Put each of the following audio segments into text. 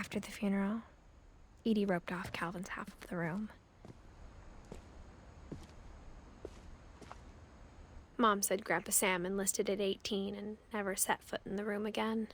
After the funeral, Edie roped off Calvin's half of the room. Mom said Grandpa Sam enlisted at 18 and never set foot in the room again.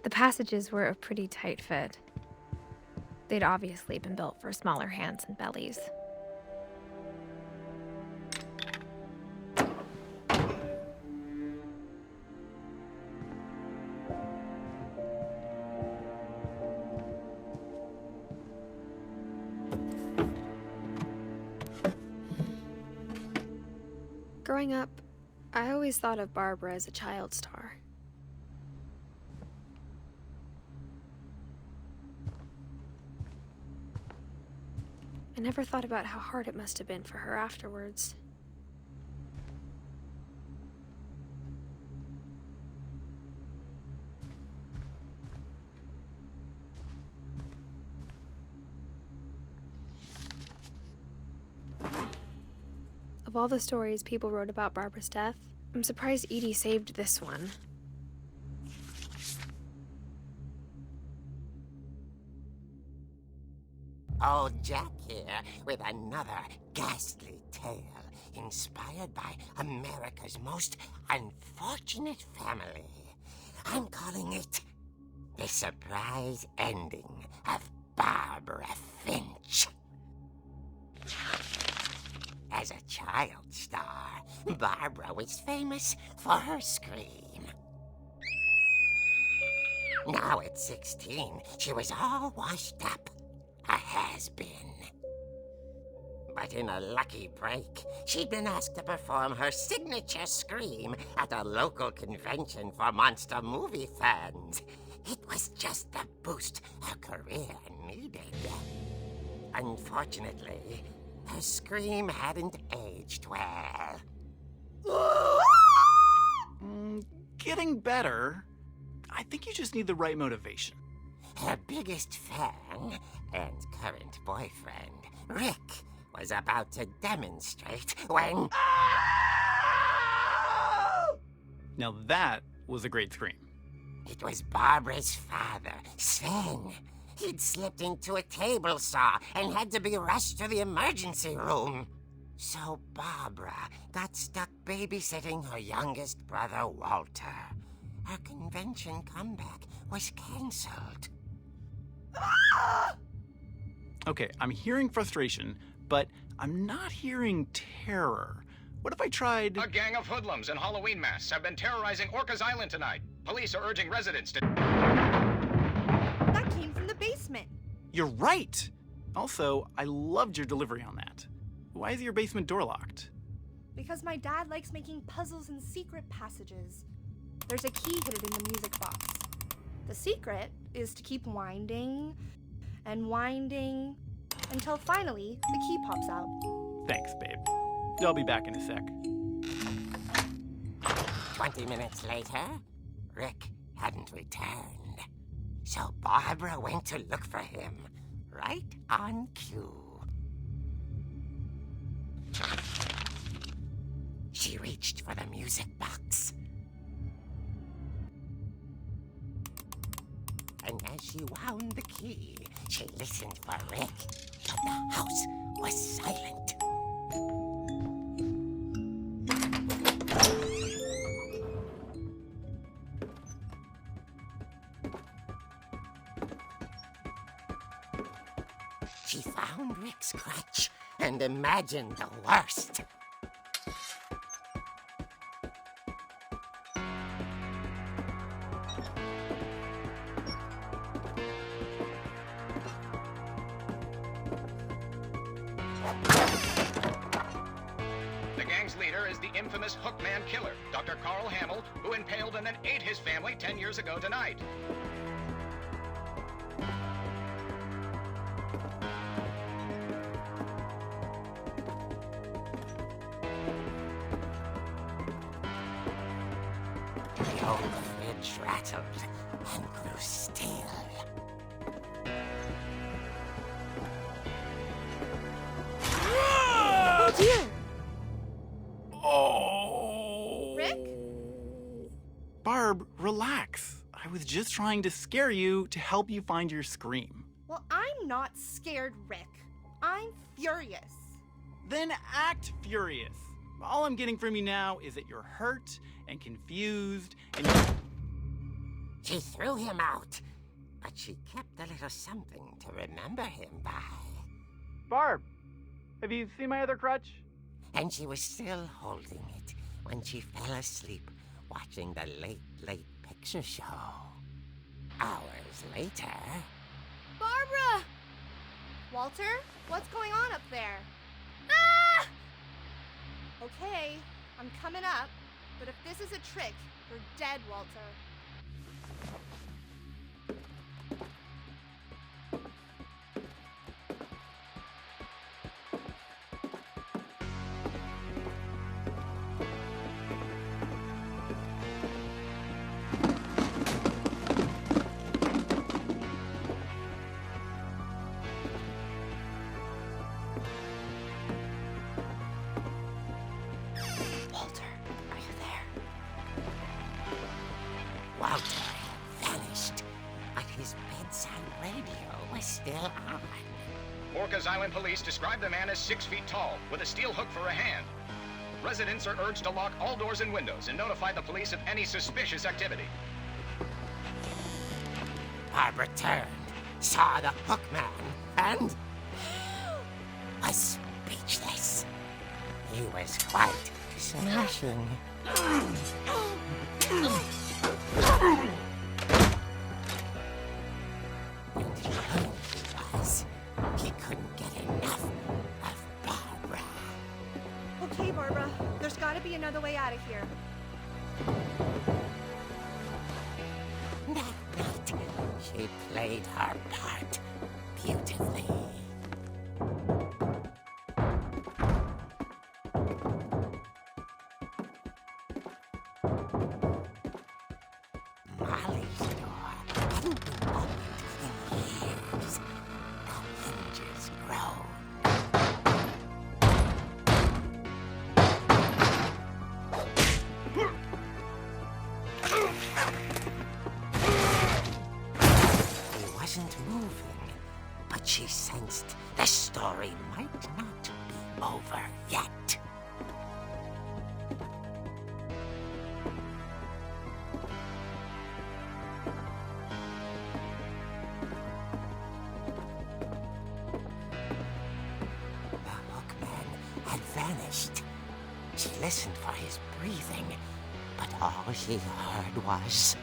The passages were a pretty tight fit. They'd obviously been built for smaller hands and bellies. Growing up, I always thought of Barbara as a child star. I never thought about how hard it must have been for her afterwards. Of all the stories people wrote about Barbara's death, I'm surprised Edie saved this one. Old Jack here with another ghastly tale inspired by America's most unfortunate family. I'm calling it The Surprise Ending of Barbara Finch. As a child star, Barbara was famous for her scream. Now at 16, she was all washed up. A has-been. But in a lucky break, she'd been asked to perform her signature scream at a local convention for monster movie fans. It was just the boost her career needed. Unfortunately, her scream hadn't aged well. Getting better. I think you just need the right motivation. Her biggest fan and current boyfriend, Rick, was about to demonstrate when... Now that was a great scream. It was Barbara's father, Sven. He'd slipped into a table saw and had to be rushed to the emergency room. So Barbara got stuck babysitting her youngest brother, Walter. Her convention comeback was canceled. Okay, I'm hearing frustration, but I'm not hearing terror. What if I tried... A gang of hoodlums in Halloween masks have been terrorizing Orcas Island tonight. Police are urging residents to... That came from the basement. You're right! Also, I loved your delivery on that. Why is your basement door locked? Because my dad likes making puzzles and secret passages. There's a key hidden in the music box. The secret is to keep winding and winding until finally the key pops out. Thanks, babe. I'll be back in a sec. 20 minutes later, Rick hadn't returned. So Barbara went to look for him, right on cue. She reached for the music box. And as she wound the key, she listened for Rick, but the house was silent. She found Rick's crutch and imagined the worst. as the infamous Hookman killer, Dr. Carl Hamill, who impaled and then ate his family 10 years ago tonight. The old fridge rattled and grew still. Oh dear! Oh. Rick? Barb, relax. I was just trying to scare you to help you find your scream. Well, I'm not scared, Rick. I'm furious. Then act furious. All I'm getting from you now is that you're hurt and confused and She threw him out, but she kept a little something to remember him by. Barb, have you seen my other crutch? And she was still holding it when she fell asleep watching the late picture show. Hours later... Barbara! Walter, what's going on up there? Ah! Okay, I'm coming up, but if this is a trick, you're dead, Walter. Walter, are you there? Walter had vanished, but his bedside radio was still on. Orcas Island police describe the man as 6 feet tall, with a steel hook for a hand. Residents are urged to lock all doors and windows and notify the police of any suspicious activity. Barbara turned, saw the Hookman, and was speechless. He was quite smashing. And who he was, he couldn't get enough of Barbara. Okay, Barbara, there's gotta be another way out of here. That night, she played her part beautifully. Molly's door hadn't been opened in years. The hinges groaned. He wasn't moving, but she sensed the story might not be over yet. The Hookman had vanished. She listened for his breathing, but all she heard was...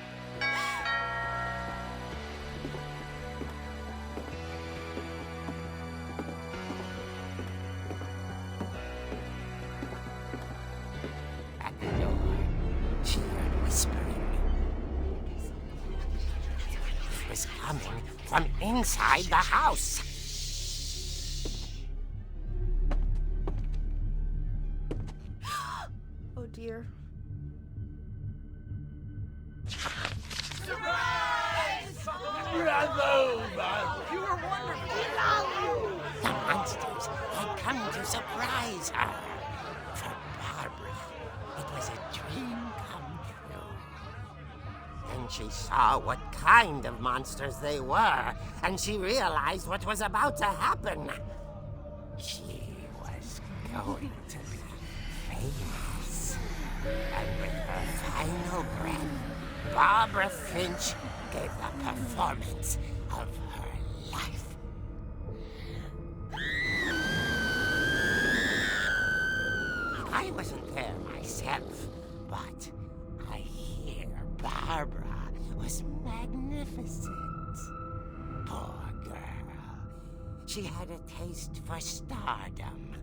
At the door, she heard whispering. It was coming from inside the house. Oh dear. The monsters had come to surprise her. For Barbara, it was a dream come true. Then she saw what kind of monsters they were, and she realized what was about to happen. She was going to be famous. And with her final breath, Barbara Finch gave the performance of her life. I wasn't there myself, but I hear Barbara was magnificent. Poor girl. She had a taste for stardom,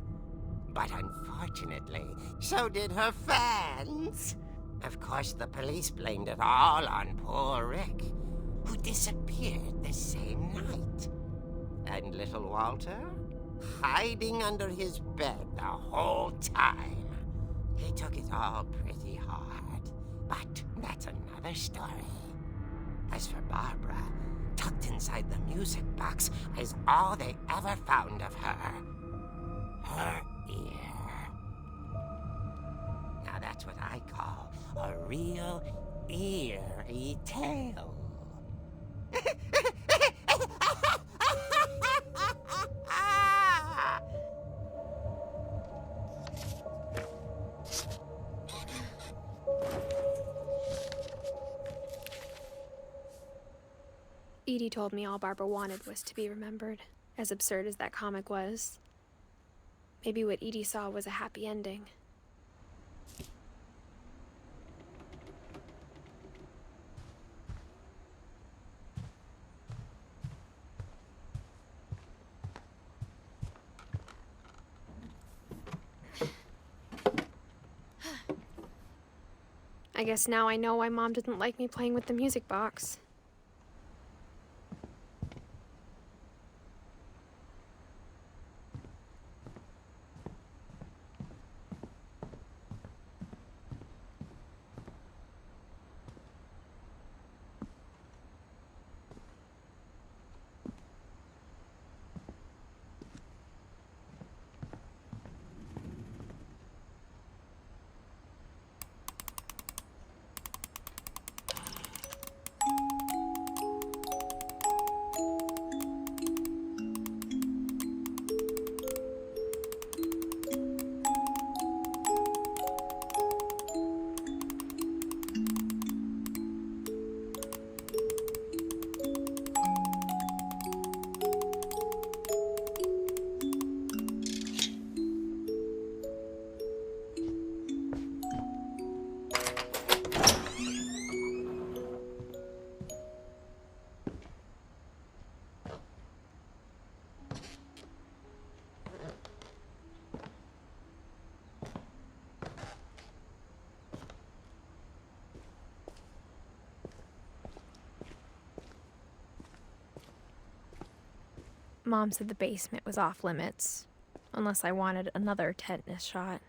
But unfortunately, so did her fans. Of course, the police blamed it all on poor Rick, who disappeared the same night. And little Walter? Hiding under his bed the whole time. He took it all pretty hard. But that's another story. As for Barbara, tucked inside the music box is all they ever found of her. Her ear. Now that's what I call a real eerie tale. Edie told me all Barbara wanted was to be remembered, as absurd as that comic was. Maybe what Edie saw was a happy ending. I guess now I know why Mom didn't like me playing with the music box. Mom said the basement was off limits, unless I wanted another tetanus shot.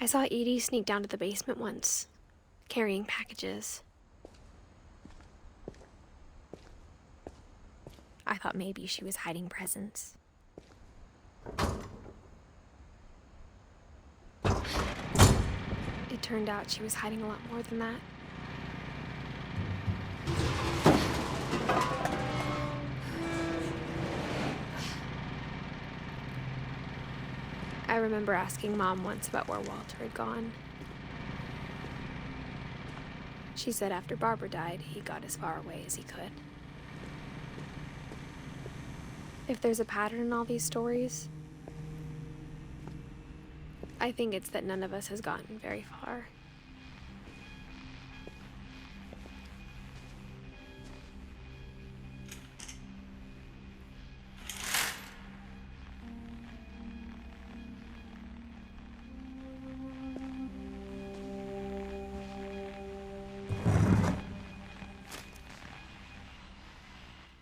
I saw Edie sneak down to the basement once, carrying packages. I thought maybe she was hiding presents. It turned out she was hiding a lot more than that. I remember asking Mom once about where Walter had gone. She said after Barbara died, he got as far away as he could. If there's a pattern in all these stories, I think it's that none of us has gotten very far.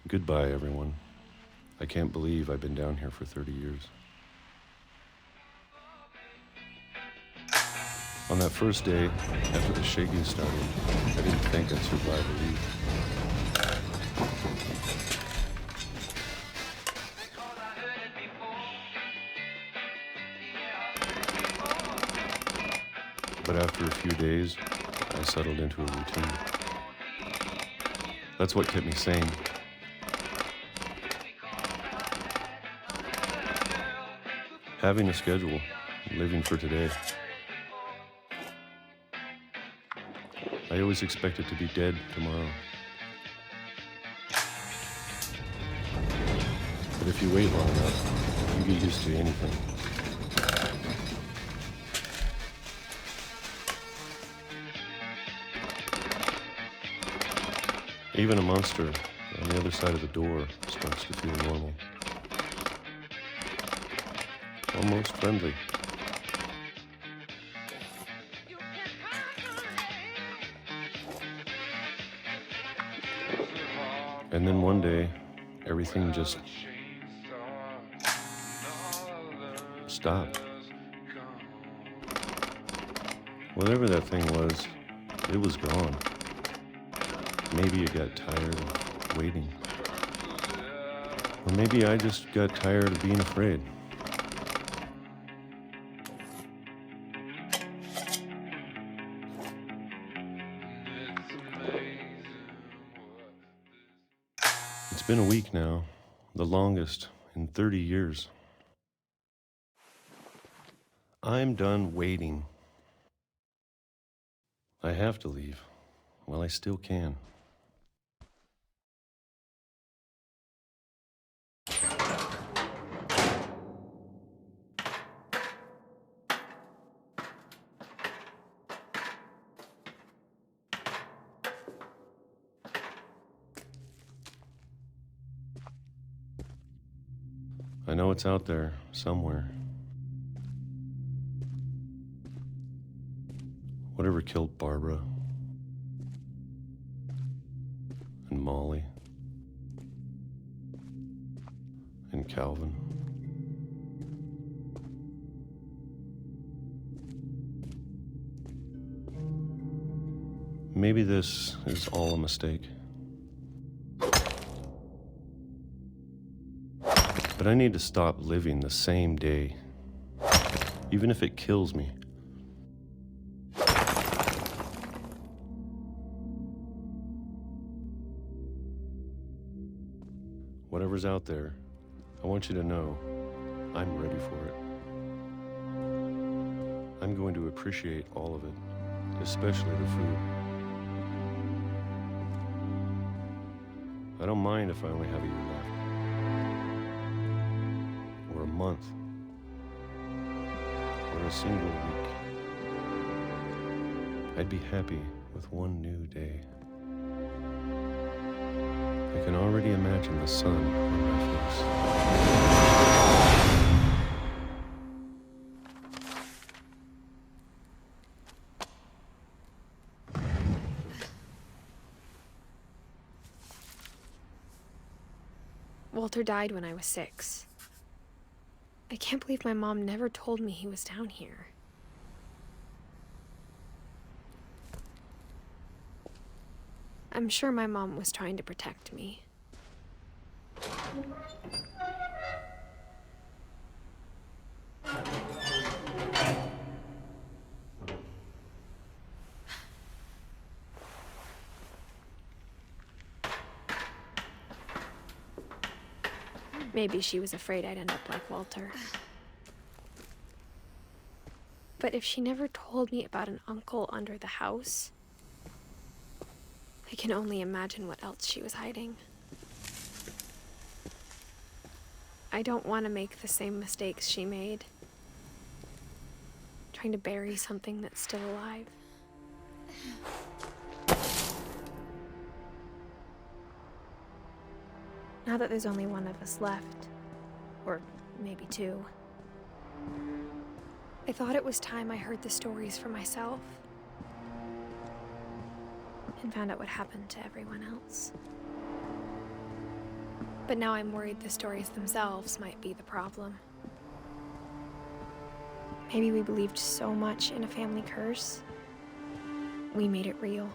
Goodbye, everyone. I can't believe I've been down here for 30 years. On that first day, after the shaking started, I didn't think I'd survive a week. But after a few days, I settled into a routine. That's what kept me sane. Having a schedule, living for today. I always expected to be dead tomorrow. But if you wait long enough, you get used to anything. Even a monster, on the other side of the door starts to feel normal. Almost friendly. And then one day, everything just stopped. Whatever that thing was, it was gone. Maybe it got tired of waiting. Or maybe I just got tired of being afraid. It's been a week now, the longest in 30 years. I'm done waiting. I have to leave while I still can. I know it's out there somewhere. Whatever killed Barbara and Molly and Calvin. Maybe this is all a mistake. But I need to stop living the same day, even if it kills me. Whatever's out there, I want you to know I'm ready for it. I'm going to appreciate all of it, especially the food. I don't mind if I only have a year left. Or a month. Or a single week. I'd be happy with one new day. I can already imagine the sun on my face. Walter died when I was 6. I can't believe my mom never told me he was down here. I'm sure my mom was trying to protect me. Maybe she was afraid I'd end up like Walter. But if she never told me about an uncle under the house, I can only imagine what else she was hiding. I don't want to make the same mistakes she made, trying to bury something that's still alive. Now that there's only one of us left, or maybe 2, I thought it was time I heard the stories for myself and found out what happened to everyone else. But now I'm worried the stories themselves might be the problem. Maybe we believed so much in a family curse, we made it real.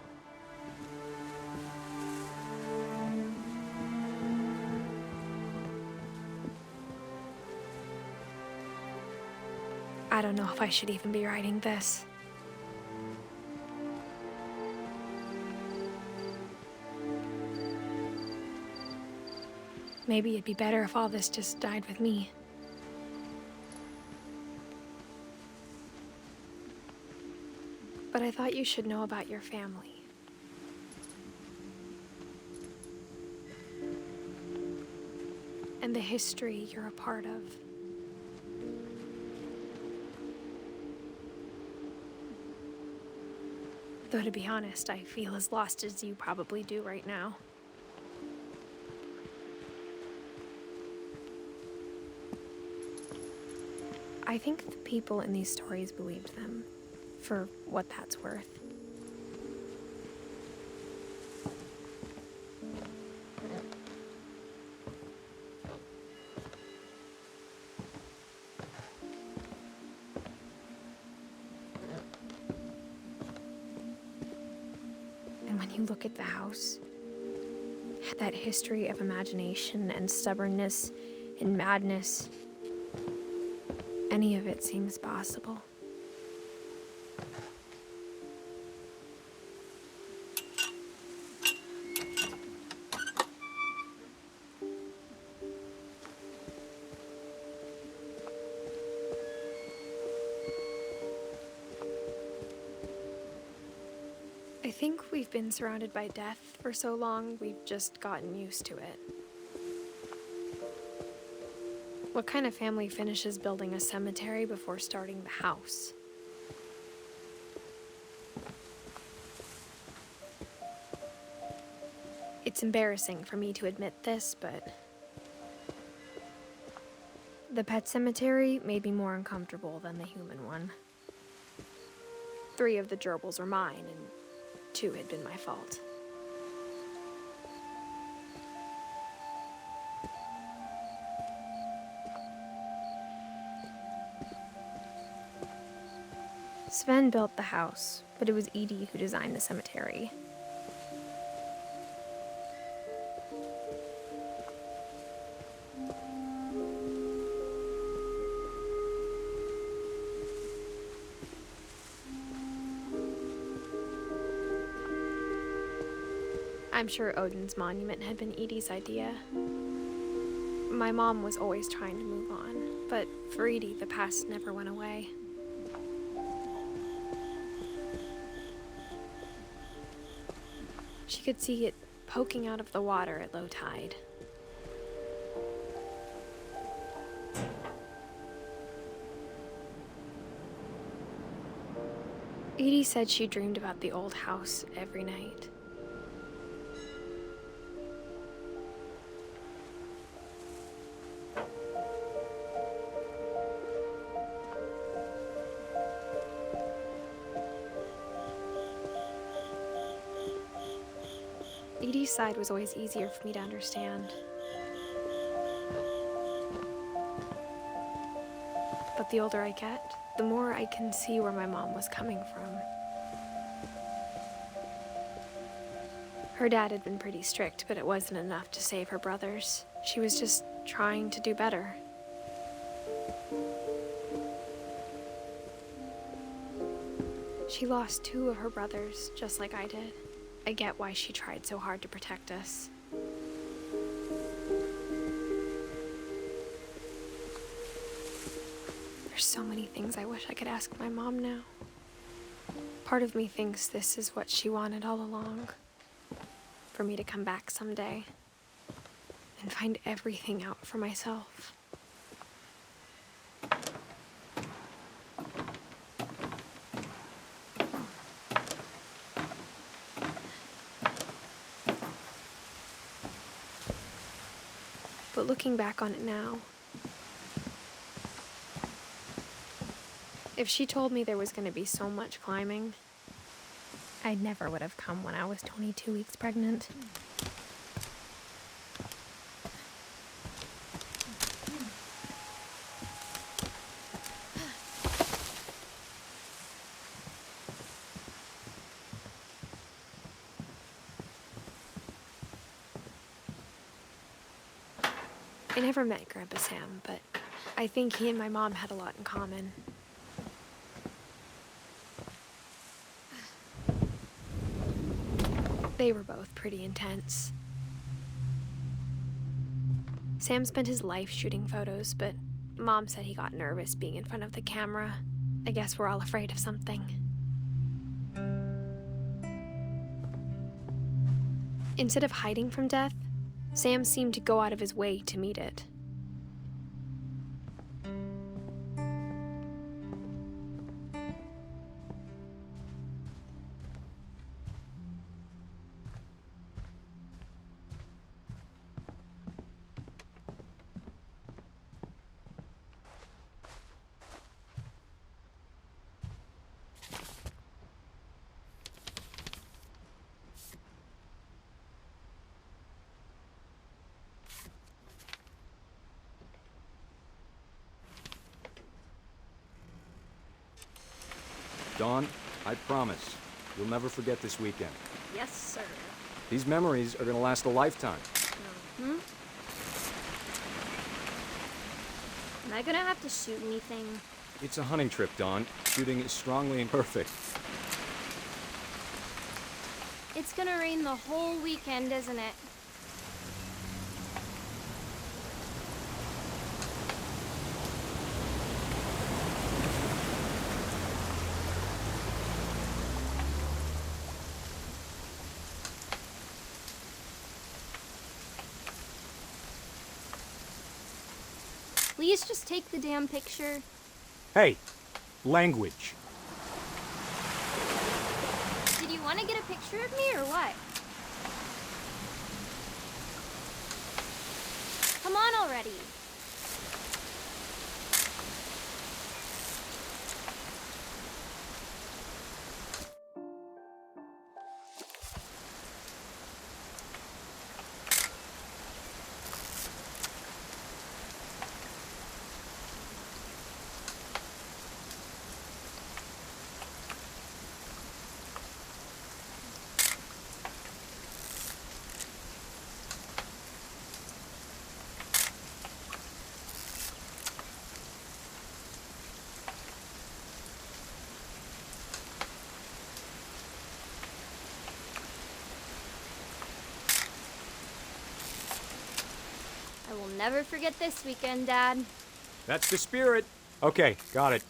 I don't know if I should even be writing this. Maybe it'd be better if all this just died with me. But I thought you should know about your family. And the history you're a part of. Though to be honest, I feel as lost as you probably do right now. I think the people in these stories believed them, for what that's worth. And when you look at the house, that history of imagination and stubbornness and madness, any of it seems possible. I think we've been surrounded by death for so long, we've just gotten used to it. What kind of family finishes building a cemetery before starting the house? It's embarrassing for me to admit this, but the pet cemetery made me more uncomfortable than the human one. 3 of the gerbils were mine, and 2 had been my fault. Sven built the house, but it was Edie who designed the cemetery. I'm sure Odin's monument had been Edie's idea. My mom was always trying to move on, but for Edie, the past never went away. She could see it poking out of the water at low tide. Edie said she dreamed about the old house every night. Edie's side was always easier for me to understand. But the older I get, the more I can see where my mom was coming from. Her dad had been pretty strict, but it wasn't enough to save her brothers. She was just trying to do better. She lost 2 of her brothers, just like I did. I get why she tried so hard to protect us. There's so many things I wish I could ask my mom now. Part of me thinks this is what she wanted all along. For me to come back someday and find everything out for myself. But looking back on it now, if she told me there was going to be so much climbing, I never would have come when I was 22 weeks pregnant. I never met Grandpa Sam, but I think he and my mom had a lot in common. They were both pretty intense. Sam spent his life shooting photos, but Mom said he got nervous being in front of the camera. I guess we're all afraid of something. Instead of hiding from death, Sam seemed to go out of his way to meet it. Dawn, I promise, you'll never forget this weekend. Yes, sir. These memories are gonna last a lifetime. Am I gonna have to shoot anything? It's a hunting trip, Dawn. Shooting is strongly imperfect. It's gonna rain the whole weekend, isn't it? Please just take the damn picture. Hey, language. Did you want to get a picture of me or what? Come on already. I will never forget this weekend, Dad. That's the spirit. Okay, got it.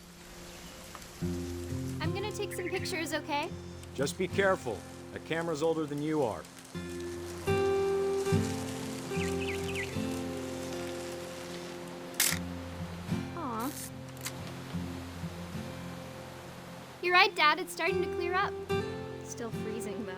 I'm gonna take some pictures, okay? Just be careful. That camera's older than you are. Aw. You're right, Dad. It's starting to clear up. Still freezing, though.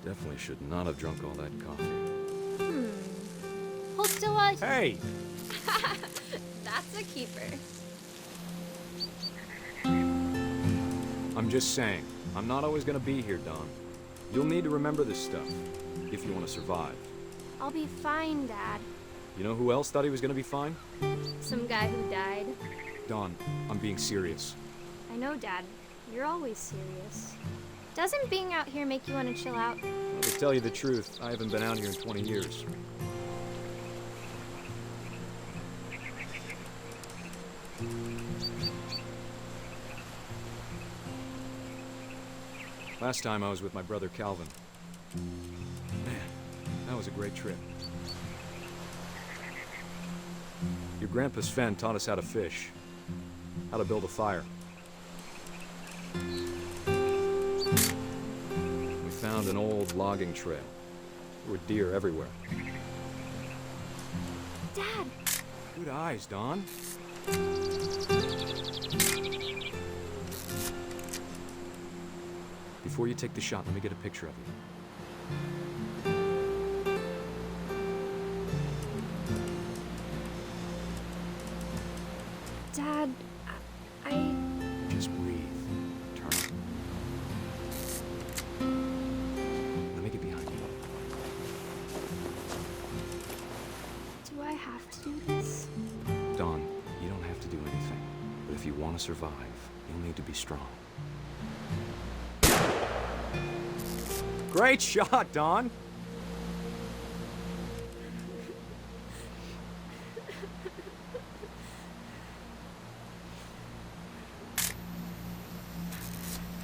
Definitely should not have drunk all that coffee. Hold still while Hey! That's a keeper. I'm just saying, I'm not always gonna be here, Dawn. You'll need to remember this stuff, if you want to survive. I'll be fine, Dad. You know who else thought he was gonna be fine? Some guy who died. Dawn, I'm being serious. I know, Dad. You're always serious. Doesn't being out here make you want to chill out? Well, to tell you the truth, I haven't been out here in 20 years. Last time I was with my brother Calvin. Man, that was a great trip. Your grandpa Sven taught us how to fish, how to build a fire. We found an old logging trail. There were deer everywhere. Dad! Good eyes, Dawn. Before you take the shot, let me get a picture of you. Dad, I... Just breathe. Turn. Let me get behind you. Do I have to do this? Dawn, you don't have to do anything. want to survive, you'll need to be strong. Great shot, Don!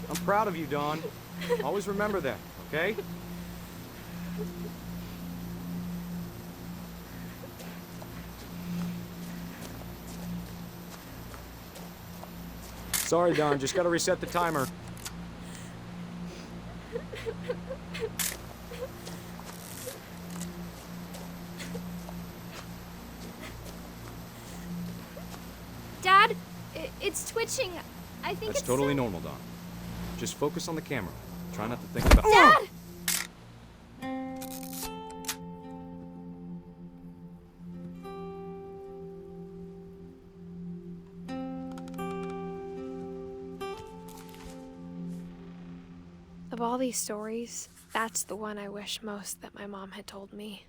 I'm proud of you, Don. Always remember that, okay? Sorry, Don, just gotta reset the timer. Dad, it's twitching. I think That's it's totally normal, Don. Just focus on the camera. Try not to think about— Dad! Of all these stories, that's the one I wish most that my mom had told me.